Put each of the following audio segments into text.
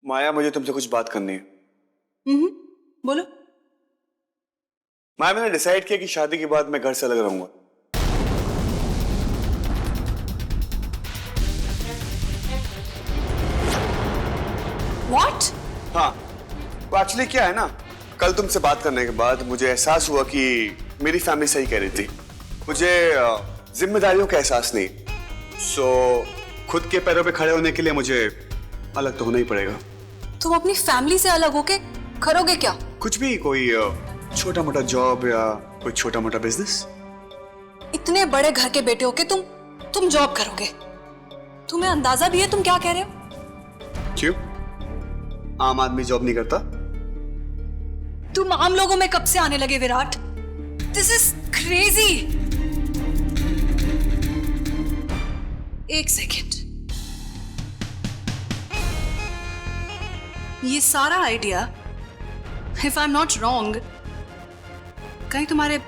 माया, मुझे तुमसे कुछ बात करनी है। बोलो। माया, मैंने डिसाइड किया कि शादी के बाद मैं घर से अलग रहूंगा। What? हाँ, वो एक्चुअली क्या है ना, कल तुमसे बात करने के बाद मुझे एहसास हुआ कि मेरी फैमिली सही कह रही थी। मुझे जिम्मेदारियों का एहसास नहीं। खुद के पैरों पे खड़े होने के लिए मुझे अलग तो होना ही पड़ेगा। तुम अपनी फैमिली से अलग होके करोगे क्या? कुछ भी, कोई छोटा मोटा जॉब या कोई छोटा मोटा बिजनेस। इतने बड़े घर के बेटे होके तुम जॉब करोगे? तुम्हें अंदाजा भी है तुम क्या कह रहे हो? क्यों? आम आदमी जॉब नहीं करता? तुम आम लोगों में कब से आने लगे विराट? This is crazy. एक सेकेंड, ये सारा idea, if I am not wrong, कहीं तुम्हारे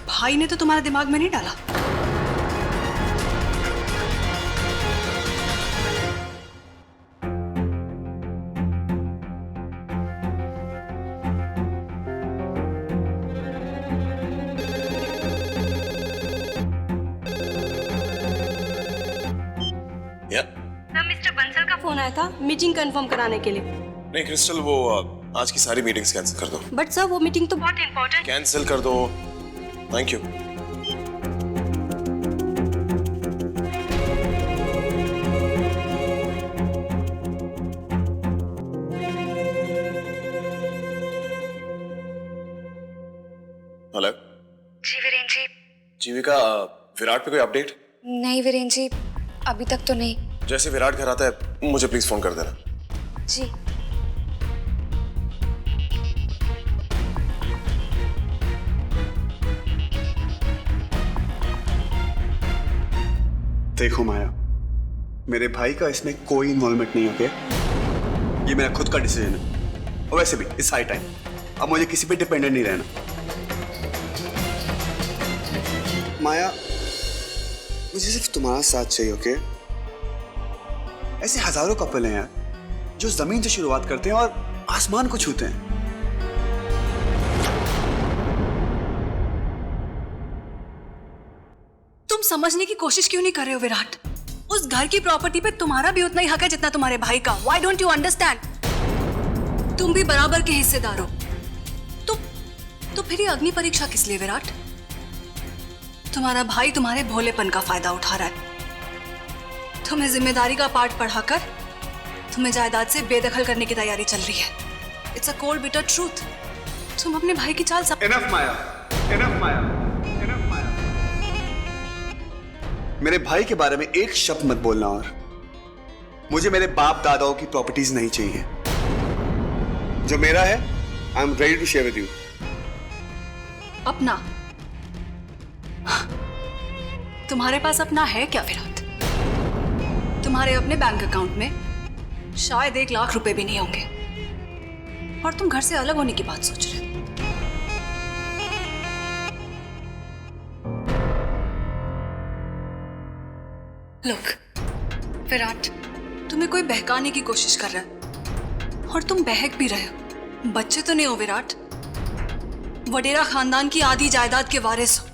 भाई ने तो तुम्हारे दिमाग में नहीं डाला? मिस्टर बंसल का फोन आया था मीटिंग कंफर्म कराने के लिए। नहीं क्रिस्टल, वो आज की सारी मीटिंग्स कैंसिल कर दो। बट सर वो मीटिंग तो बहुत इंपॉर्टेंट। कैंसिल कर दो। Thank you. हेलो जी वीरेन जी। जीविका, विराट पे कोई अपडेट? नहीं वीरेन जी, अभी तक तो नहीं। जैसे विराट घर आता है मुझे प्लीज फोन कर देना। जी। देखो माया, मेरे भाई का इसमें कोई इन्वॉल्वमेंट नहीं, ओके? ये मेरा खुद का डिसीजन है। और वैसे भी इट्स हाई टाइम, अब मुझे किसी पे डिपेंडेंट नहीं रहना। माया, मुझे सिर्फ तुम्हारा साथ चाहिए, ओके? ऐसे हजारों कपल हैं यार जो जमीन से शुरुआत करते हैं और आसमान को छूते हैं। तुम समझने की कोशिश क्यों नहीं कर रहे हो विराट? उस घर की प्रॉपर्टी पे तुम्हारा भी उतना ही हक है जितना तुम्हारे भाई का। Why don't you understand? तुम भी बराबर के हिस्सेदार हो। तो फिर ये अग्नि परीक्षा किस लिए विराट? तुम्हारा भाई तुम्हारे भोलेपन का फायदा उठा रहा है। तुम्हें जिम्मेदारी का पाठ पढ़ाकर तुम्हें जायदाद से बेदखल करने की तैयारी चल रही है। It's a cold bitter truth. तुम अपने भाई की चाल Enough माया, enough माया, enough माया। मेरे भाई के बारे में एक शब्द मत बोलना। और मुझे मेरे बाप दादाओं की प्रॉपर्टीज नहीं चाहिए। जो मेरा है, I am ready to share with you. अपना? तुम्हारे पास अपना है क्या विराट? तुम्हारे अपने बैंक अकाउंट में शायद 1 लाख रुपए भी नहीं होंगे और तुम घर से अलग होने की बात सोच रहे हो। लुक विराट, तुम्हें कोई बहकाने की कोशिश कर रहा है और तुम बहक भी रहे हो। बच्चे तो नहीं हो विराट, वडेरा खानदान की आधी जायदाद के वारिस हो।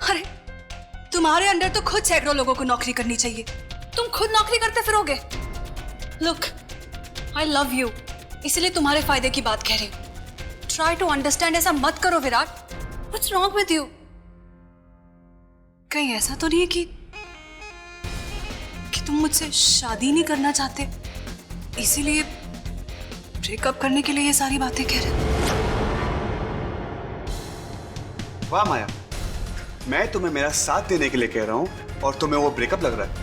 अरे तुम्हारे अंडर तो खुद सैकड़ों लोगों को नौकरी करनी चाहिए, तुम खुद नौकरी करते फिरोगे। लुक, आई लव यू, इसलिए तुम्हारे फायदे की बात कह रही हूं। Try to understand. ऐसा मत करो Virat. What's wrong with you? कहीं ऐसा तो नहीं है कि तुम मुझसे शादी नहीं करना चाहते, इसीलिए ब्रेकअप करने के लिए ये सारी बातें कह रहे हो? वाह माया, मैं तुम्हें मेरा साथ देने के लिए कह रहा हूं और तुम्हें वो ब्रेकअप लग रहा है।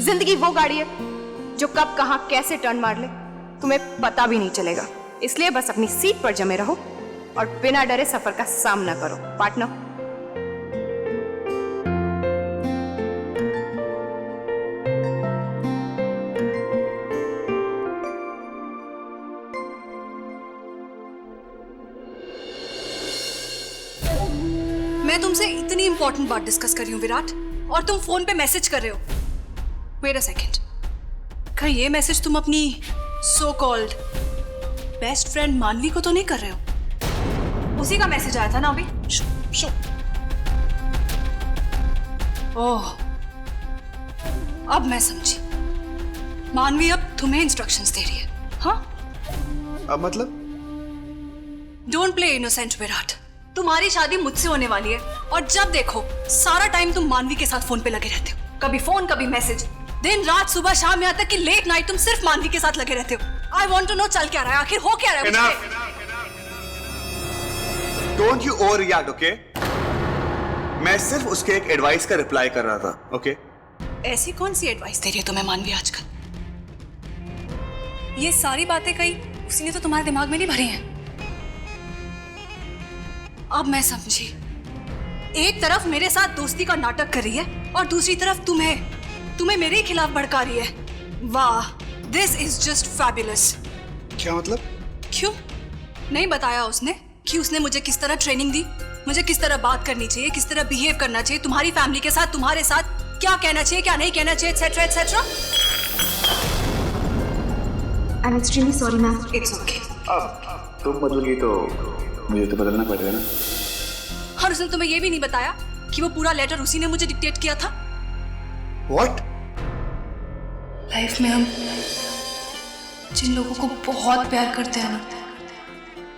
जिंदगी वो गाड़ी है जो कब कहां कैसे टर्न मार ले तुम्हें पता भी नहीं चलेगा। इसलिए बस अपनी सीट पर जमे रहो और बिना डरे सफर का सामना करो पार्टनर। मैं तुमसे इतनी इंपॉर्टेंट बात डिस्कस कर रही हूँ विराट, और तुम फोन पे मैसेज कर रहे हो। वेट अ सेकेंड, कहीं ये मैसेज तुम अपनी सो कॉल्ड बेस्ट फ्रेंड मानवी को तो नहीं कर रहे हो? उसी का मैसेज आया था ना अभी? ओह, अब मैं समझी। मानवी अब तुम्हें इंस्ट्रक्शंस दे रही है, हाँ? अब मतलब? Don't play innocent Virat. तुम्हारी शादी मुझसे होने वाली है, और जब देखो सारा टाइम तुम मानवी के साथ फोन पे लगे रहते हो। कभी फोन, कभी मैसेज, दिन रात, सुबह शाम, यहाँ तक कि लेट नाइट तुम सिर्फ मानवी के साथ लगे रहते हो। आई वॉन्ट टू नो चल क्या रहा है, आखिर हो क्या रहा है मुझे? Don't you over react, okay? मैं सिर्फ उसके एक एडवाइस का रिप्लाई कर रहा था, ओके? ऐसी कौन सी एडवाइस दे रही है तुम्हें मानवी आजकल? ये सारी बातें कहीं उसी ने तो तुम्हारे दिमाग में नहीं भरी हैं। अब मैं समझी। एक तरफ मेरे साथ दोस्ती का नाटक कर रही है, और दूसरी तरफ तुम्हें मेरे खिलाफ भड़का रही है। वाह, दिस इज जस्ट फैबुलस। क्या मतलब? क्यों नहीं बताया उसने कि उसने मुझे किस तरह ट्रेनिंग दी, मुझे किस तरह बात करनी चाहिए, किस तरह बिहेव करना चाहिए तुम्हारी फैमिली के साथ, तुम्हारे साथ क्या कहना चाहिए, क्या नहीं कहना चाहिए, etcetera etcetera. I am extremely sorry ma'am. It's okay. अब तुम बदलोगी तो मुझे तो बदलना पड़ेगा ना। और उसने तुम्हें यह भी नहीं बताया कि वो पूरा लेटर उसी ने मुझे डिक्टेट किया था। What? लाइफ में हम जिन लोगों को बहुत प्यार करते हैं ना,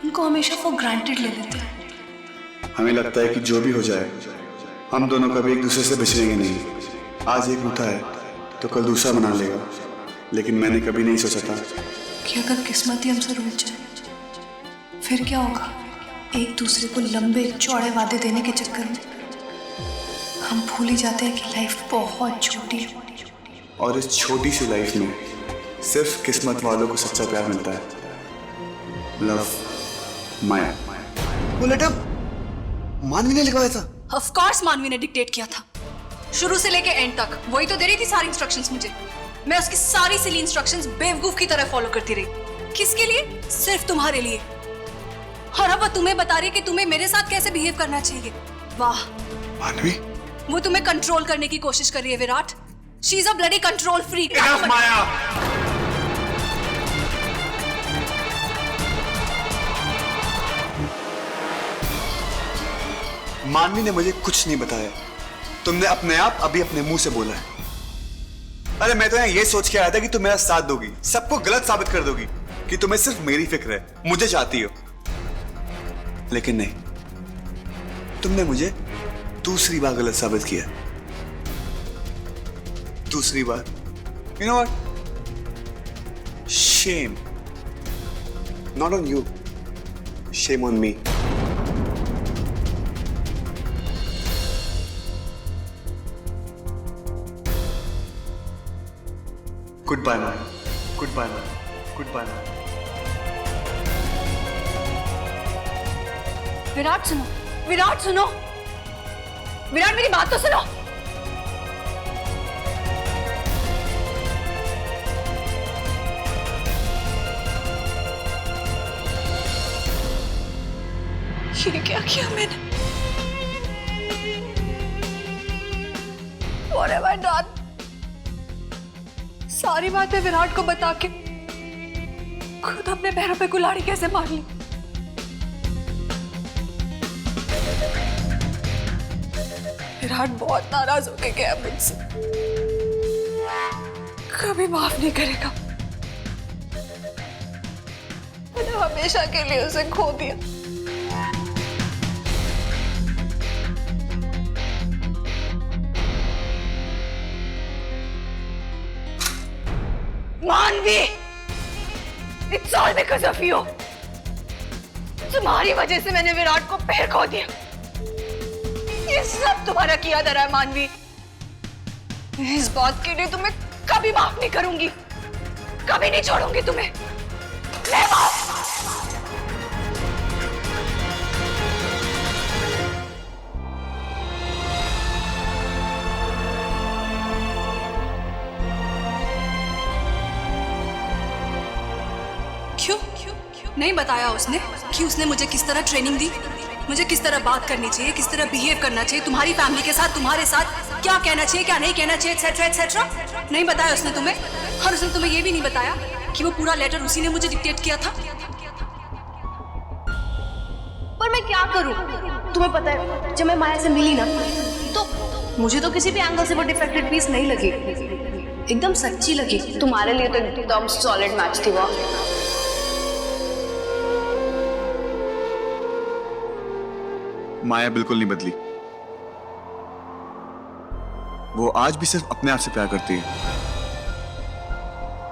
उनको हमेशा फॉर ग्रांटेड ले लेते हैं। हमें लगता है कि जो भी हो जाए हम दोनों कभी एक दूसरे से बिछड़ेंगे नहीं। आज एक रूठा है तो कल दूसरा मना लेगा, लेकिन मैंने कभी नहीं सोचा था कि अगर किस्मत ही हमसे रूठ जाए फिर क्या होगा। एक दूसरे को लंबे चौड़े वादे देने के चक्कर में हम भूल ही जाते हैं कि लाइफ बहुत छोटी है, और इस छोटी सी लाइफ में सिर्फ किस्मत वालों को सच्चा प्यार मिलता है। लव, माया। वो लेटर मानवी ने लिखवाया था? ऑफ कोर्स मानवी ने डिक्टेट किया था, शुरू से लेके एंड तक वही तो दे रही थी सारी इंस्ट्रक्शंस मुझे। मैं उसकी सारी सिली इंस्ट्रक्शंस बेवकूफ की तरह फॉलो करती रही। किसके लिए? सिर्फ तुम्हारे लिए। और अब वो तुम्हें बता रही है कि तुम्हें मेरे साथ कैसे बिहेव करना चाहिए। वाह मानवी, वो तुम्हें कंट्रोल करने की कोशिश कर रही है Virat. She is a bloody control freak. Enough, माया। मानवी ने मुझे कुछ नहीं बताया, तुमने अपने आप अभी अपने मुंह से बोला है। अरे मैं तो यहाँ ये सोच के आया था कि तुम मेरा साथ दोगी, सबको गलत साबित कर दोगी कि तुम्हें सिर्फ मेरी फिक्र है, मुझे चाहती हो। लेकिन नहीं, तुमने मुझे दूसरी बार गलत साबित किया। दूसरी बार। You know what? Shame. Not on you. Shame on me. Goodbye, man. Goodbye, man. Goodbye, man. Virat सुनो, विराट सुनो, विराट मेरी बात तो सुनो। ये क्या किया मैंने? What have I done? सारी बातें विराट को बता के खुद अपने पैरों पे कुल्हाड़ी कैसे मार ली? विराट बहुत नाराज होके गया मुझसे, कभी माफ नहीं करेगा। मैंने हमेशा के लिए उसे खो दिया। मानवी, it's all because of you. तुम्हारी वजह से मैंने विराट को पैर खो दिया। ये सब तुम्हारा किया धरा है मानवी। इस बात के लिए तुम्हें कभी माफ नहीं करूंगी, कभी नहीं छोड़ूंगी तुम्हें। क्यों नहीं बताया उसने कि उसने मुझे किस तरह ट्रेनिंग दी, मुझे किस तरह बात करनी चाहिए, किस तरह बिहेव करना चाहिए तुम्हारी फैमिली के साथ, तुम्हारे साथ क्या कहना चाहिए, क्या नहीं कहना चाहिए, एक्सेट्रा एक्सेट्रा। नहीं बताया उसने तुम्हें, और उसने तुम्हें ये भी नहीं बताया कि वो पूरा लेटर उसी ने मुझे डिक्टेट किया था। पर मैं क्या करूं? तुम्हें पता है, जब मैं माया से मिली ना, तो मुझे तो किसी भी एंगल से वो डिफेक्टेड पीस नहीं लगी, एकदम सच्ची लगी। तुम्हारे लिए तो एकदम सॉलिड मैच थी वो। माया बिल्कुल नहीं बदली। वो आज भी सिर्फ अपने आप से प्यार करती है।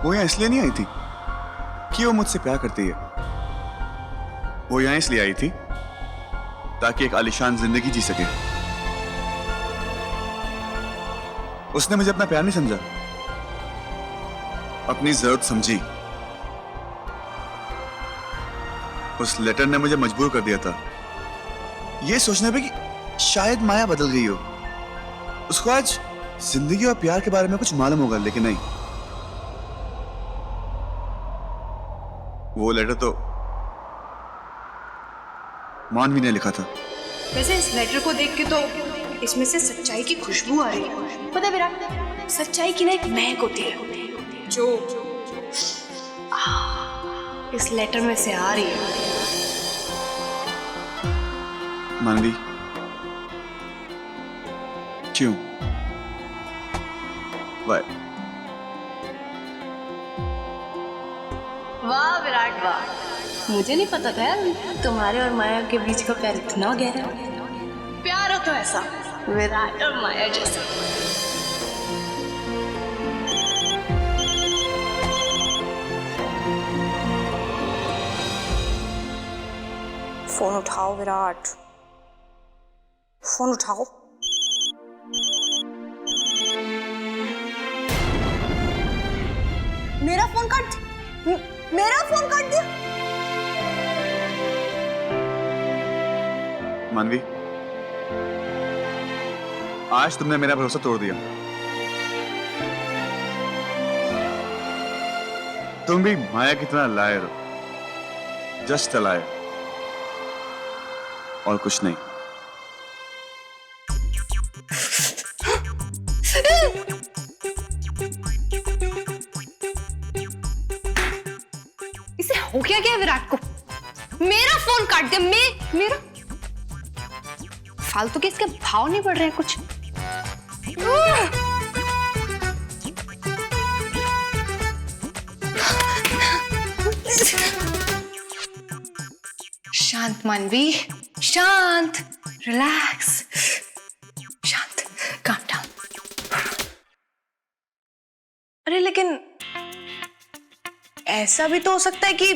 वो यहां इसलिए नहीं आई थी कि वो मुझसे प्यार करती है। वो यहां इसलिए आई थी ताकि एक आलीशान जिंदगी जी सके। उसने मुझे अपना प्यार नहीं समझा, अपनी जरूरत समझी। उस लेटर ने मुझे मजबूर कर दिया था ये सोचने पे कि शायद माया बदल गई हो। उसको आज जिंदगी और प्यार के बारे में कुछ मालूम होगा, लेकिन नहीं। वो लेटर तो मानवी ने लिखा था। वैसे इस लेटर को देख के तो इसमें से सच्चाई की खुशबू आ रही है। पता है विराट, सच्चाई की ना एक महक होती है जो इस लेटर में से आ रही है। मानवी, क्यों? वाह वाह विराट वाह, मुझे नहीं पता था यार तुम्हारे और माया के बीच का प्यार इतना गहरा है। प्यार हो तो ऐसा विराट और माया जैसा। फोन उठाओ विराट, फोन उठाओ। मेरा फोन काट दिया। मानवी, आज तुमने मेरा भरोसा तोड़ दिया। तुम भी माया की तरह लायर हो, जस्ट अ लायर, और कुछ नहीं। इसे हो क्या विराट को? मेरा फोन काट दिया। मेरा फालतू के इसके भाव नहीं बढ़ रहे हैं कुछ। शांत मानवी, शांत, रिलैक्स, शांत, काम डाउन। अरे लेकिन ऐसा भी तो हो सकता है कि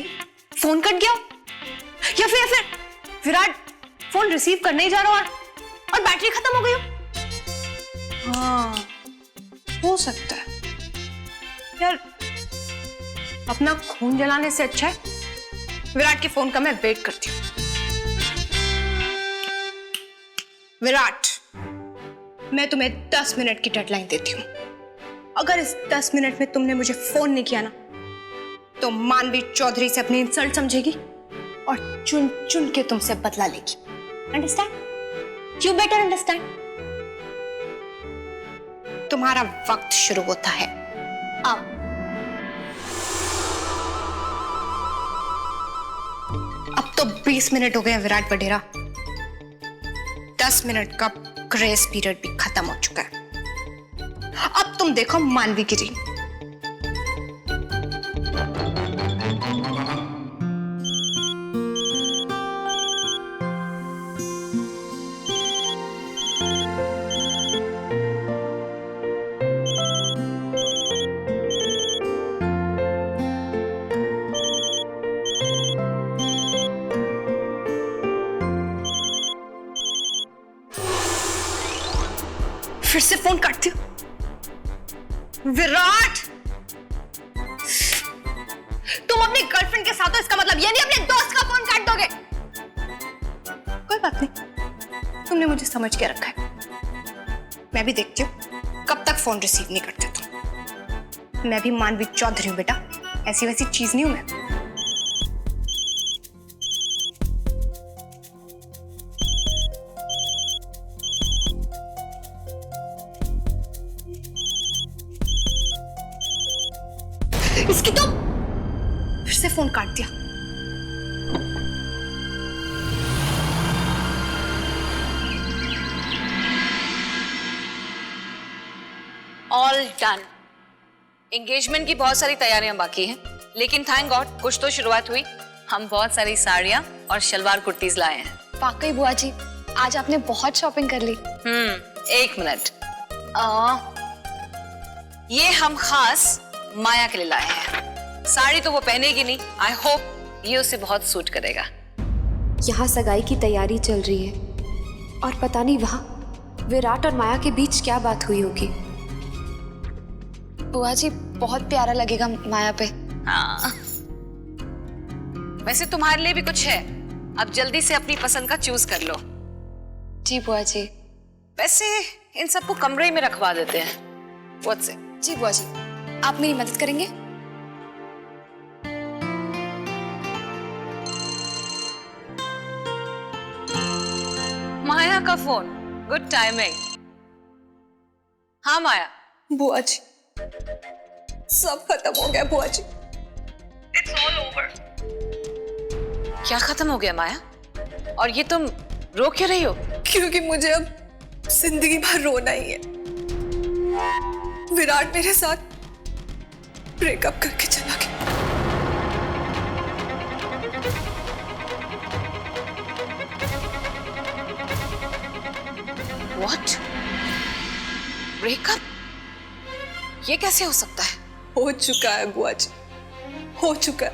फोन कट गया, या फिर विराट फोन रिसीव करने ही जा रहा और बैटरी खत्म हो गई हो। हाँ, हो सकता है यार। अपना खून जलाने से अच्छा है विराट के फोन का मैं वेट करती हूँ। विराट, मैं तुम्हें 10 मिनट की डेडलाइन देती हूँ। अगर इस 10 मिनट में तुमने मुझे फोन नहीं किया ना, तो मानवी चौधरी से अपनी इंसल्ट समझेगी और चुन चुन के तुमसे बदला लेगी। अंडरस्टैंड? You better understand. तुम्हारा वक्त शुरू होता है अब। अब तो 20 मिनट हो गए विराट वडेरा। 10 मिनट का ग्रेस पीरियड भी खत्म हो चुका है। अब तुम देखो मानवी की रील। फिर से फोन काटती हूँ। विराट, तुम अपनी गर्लफ्रेंड के साथ हो, इसका मतलब ये नहीं अपने दोस्त का फोन काट दोगे। कोई बात नहीं, तुमने मुझे समझ के रखा है। मैं भी देखती हूँ कब तक फोन रिसीव नहीं करते तुम। मैं भी मानवी चौधरी हूँ बेटा, ऐसी वैसी चीज नहीं हूं मैं। इसकी तो फिर से फोन काट दिया। All done. एंगेजमेंट की बहुत सारी तैयारियां बाकी हैं, लेकिन थैंक गॉड कुछ तो शुरुआत हुई। हम बहुत सारी साड़ियां और शलवार कुर्तीज लाए हैं। वाकई बुआ जी, आज आपने बहुत शॉपिंग कर ली। एक मिनट। ये हम खास माया के लिए लाए हैं। साड़ी तो वो पहनेगी नहीं, आई होप ये उसे बहुत सूट करेगा। यहाँ सगाई की तैयारी चल रही है और पता नहीं वहाँ विराट और माया के बीच क्या बात हुई होगी। बुआ जी, बहुत प्यारा लगेगा माया पे। हाँ, वैसे तुम्हारे लिए भी कुछ है, अब जल्दी से अपनी पसंद का चूज कर लो। जी बुआ जी। वैसे इन सबको कमरे में रखवा देते हैं। What's it? जी बुआ जी, आप मेरी मदद करेंगे? माया का फोन, गुड टाइमिंग। हाँ माया। बुआ जी, सब खत्म हो गया बुआ जी। It's all over. क्या खत्म हो गया माया? और ये तुम रो क्यों रही हो? क्योंकि मुझे अब जिंदगी भर रोना ही है। विराट मेरे साथ ब्रेकअप करके चला गया। What? ब्रेकअप? ये कैसे हो सकता है? हो चुका है बुआ जी, हो चुका है।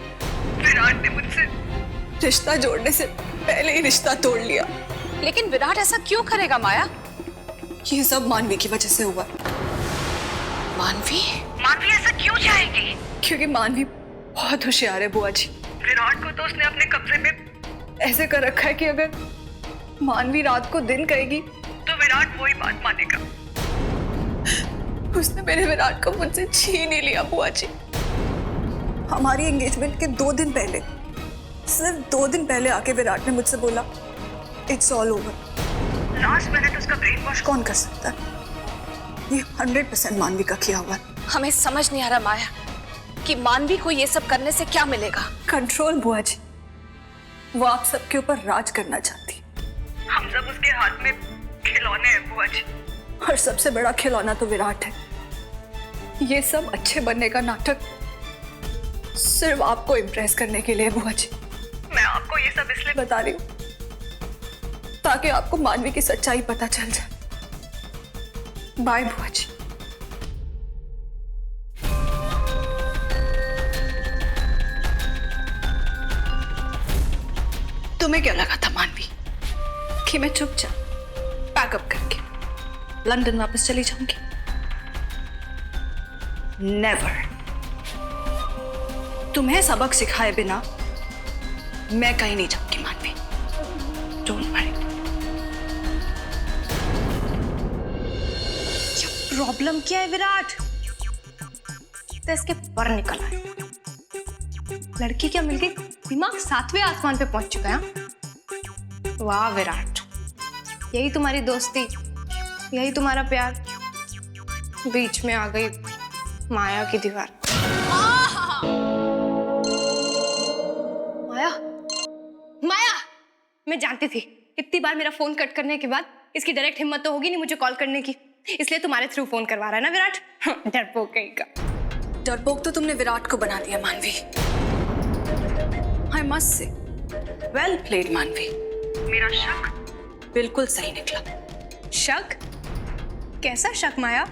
विराट ने मुझसे रिश्ता जोड़ने से पहले ही रिश्ता तोड़ लिया। लेकिन विराट ऐसा क्यों करेगा माया? ये सब मानवी की वजह से हुआ। मानवी? मानवी ऐसा क्यों चाहेगी? क्योंकि मानवी बहुत होशियार है बुआ जी। विराट को तो उसने अपने कब्जे में ऐसे कर रखा है कि अगर मानवी रात को दिन कहेगी तो विराट वही बात मानेगा। उसने मेरे विराट को मुझसे छीन ही लिया बुआ जी। हमारी एंगेजमेंट के 2 दिन पहले, सिर्फ 2 दिन पहले आके विराट ने मुझसे बोला it's all over. Last minute उसका ब्रेन वॉश कौन कर सकता है? ये 100% मानवी का किया हुआ है। हमें समझ नहीं आ रहा माया कि मानवी को ये सब करने से क्या मिलेगा। कंट्रोल बुआ जी, वो आप सबके ऊपर राज करना चाहती है। हम सब उसके हाथ में खिलौने हैं बुआ जी, और सबसे बड़ा खिलौना तो विराट है। ये सब अच्छे बनने का नाटक सिर्फ आपको इम्प्रेस करने के लिए बुआ जी। मैं आपको ये सब इसलिए बता रही हूँ ताकि आपको मानवी की सच्चाई पता चल जाए। बाय बुआ जी। तुम्हें क्या लगा था मानवी कि मैं चुपचाप पैकअप करके लंदन वापस चली जाऊंगी? नेवर। तुम्हें सबक सिखाए बिना मैं कहीं नहीं जाऊंगी मानवी। Don't worry. प्रॉब्लम क्या है विराट? तो इसके पर निकल आए। लड़की क्या मिल गई? दिमाग 7वें आसमान पे पहुंच चुका है। वाह विराट, यही तुम्हारी दोस्ती, यही तुम्हारा प्यार। बीच में आ गई माया की दीवार। माया, माया, मैं जानती थी इतनी बार मेरा फोन कट करने के बाद इसकी डायरेक्ट हिम्मत तो होगी नहीं मुझे कॉल करने की, इसलिए तुम्हारे थ्रू फोन करवा रहा है ना विराट। डरपोक कहीं का। डरपोक तो तुमने विराट को बना दिया मानवी। I must say well played मानवी। मेरा शक बिल्कुल सही निकला। शक? कैसा शक माया?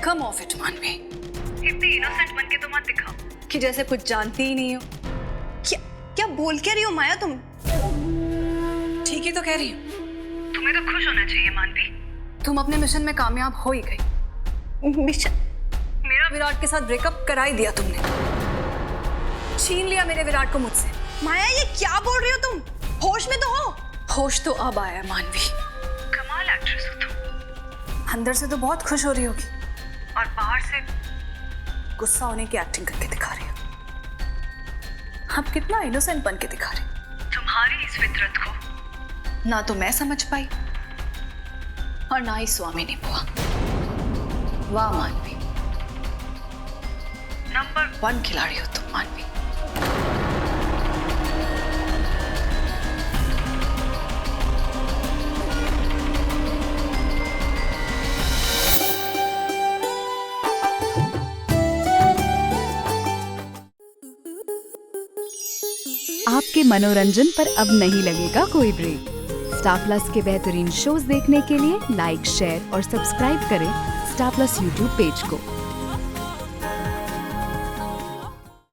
कम ऑफ इट मानवी। इतनी इनोसेंट बन के तो मत दिखाओ कि जैसे कुछ जानती ही नहीं हो। क्या बोल क्या रही हो माया तुम? ठीक ही तो कह रही हूँ। तुम्हें तो खुश होना चाहिए मानवी। तुम अपने मिशन में कामयाब हो ही गई। मिशन? मेरा विराट के साथ ब्रेकअप करा ही दिया तुमने। छीन लिया मेरे विराट को मुझसे। माया ये क्या बोल रही हो तुम? होश में तो हो? होश तो अब आया मानवी। कमाल एक्ट्रेस हो तुम। अंदर से तो बहुत खुश हो रही होगी और बाहर से गुस्सा होने की एक्टिंग करके दिखा रही हो। अब कितना इनोसेंट बन के दिखा रही हो। तुम्हारी इस फितरत को ना तो मैं समझ पाई और ना ही स्वामी ने बुआ। वाह मानवी, नंबर 1 खिलाड़ी हो तुम, मानवी। आपके मनोरंजन पर अब नहीं लगेगा कोई ब्रेक। स्टार प्लस के बेहतरीन शोज देखने के लिए लाइक, शेयर और सब्सक्राइब करें स्टार प्लस यूट्यूब पेज को।